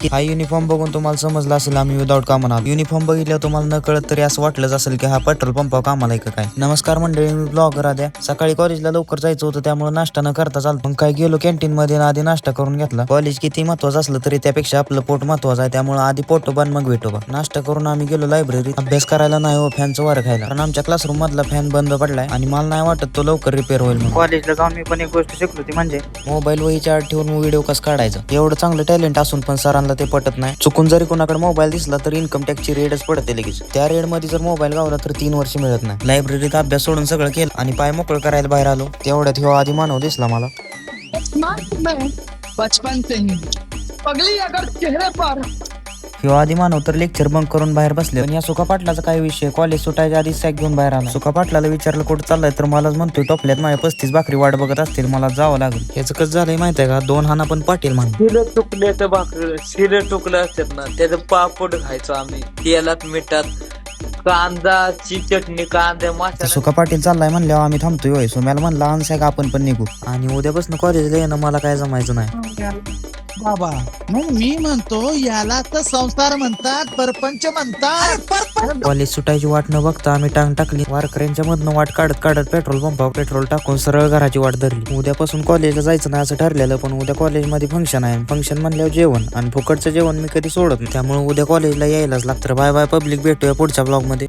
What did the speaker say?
हा युनिफॉर्म बघून तुम्हाला समजलं असेल आम्ही विदाऊट कामाला आलो. युनिफॉर्म बघितल्यावर तुम्हाला न कळत तरी असं वाटलंच असेल की हा पेट्रोल पंपावर कामाला आहे का काय. नमस्कार मंडळी, मी ब्लॉगर आद्या. सकाळी कॉलेजला लवकर जायचं होतं त्यामुळे नाश्ता न करता चालतो. मग काय गेलो कॅन्टीन मध्ये आधी नाश्ता करून घेतला. कॉलेज किती महत्वाचं असलं तरी त्यापेक्षा आपलं पोट महत्वाचं आहे, त्यामुळे आधी पोटोबा मग भेटोबा. नाश्ता करून आम्ही गेलो लायब्ररीत. अभ्यास करायला नाही हो, फॅनचं वारं खायला. कारण आमच्या क्लासरूम मधला फॅन बंद पडलाय आणि मला नाही वाटत तो लवकर रिपेअर होईल म्हणून. कॉलेजला जाऊन मी पण एक गोष्ट शिकलो ती म्हणजे मोबाईल वहीच्या आड ठेवून व्हिडिओ कसं काढायचं. एवढं चांगलं टॅलेंट असून पण सरांना ते पटत नाही. चुकून जरी कोणाकडे मोबाईल दिसला तर इन्कम टॅक्सची रेडच पडते लगेच. त्या रेड मध्ये जर मोबाईल गावला तर 3 वर्ष मिळत नाही. लायब्ररीत अभ्यास सोडून सगळं केलं आणि पाय मोकळं करायला बाहेर आलो. तेवढ्यात ह्यो आधी मानव दिसला मला. बचपन से ही पगली अगर चेहरे पर ह्यो आधी मानव तर लेक्चर बंक करून बाहेर बसले. पण या सुका पाटलाचा काय विषय, कॉलेज सुटायच्या आधी सॅक घेऊन बाहेर आला. सुका पाटलाला विचारलं कुठं चाललाय तर मलाच म्हणतोय टोपल्यात माझ्या 35 भाकरी वाट बघत असतील, मला जावं लागेल. याचं कसं झालंय माहितीये का, 2 हाना पण पाटील म्हणून. शिरं चुकल्याचं भाकर शिरं चुकलं असतात ना, त्याचं पापड खायचो आम्ही तेलात मिठात. कांदाची चटणी, कांदा मासा. सुका पाटील चाललाय म्हणल्यावर आम्ही थांबतोय. होय सुम्याला म्हणला आणसाय का आपण पण निघू. आणि उद्यापासून कॉलेजला येणं मला काय जमायचं नाही. बाबा मग मी म्हणतो याला तर संसार म्हणतात, परपंच म्हणतात. कॉलेज सुटायची वाट न बघता आम्ही टांग टाकली. वारकऱ्यांच्या मधनं वाट काढत काढत पेट्रोल पंपावर पेट्रोल टाकून सरळ घराची वाट धरली. उद्यापासून कॉलेजला जायचं नाही असं ठरलेलं, पण उद्या कॉलेजमध्ये फंक्शन आहे. फंक्शन म्हणल्यावर जेवण, आणि फुकटचं जेवण मी कधी सोडत नाही, त्यामुळे उद्या कॉलेजला यायलाच लागतं. बाय बाय पब्लिक, भेटूया पुढच्या ब्लॉग मध्ये.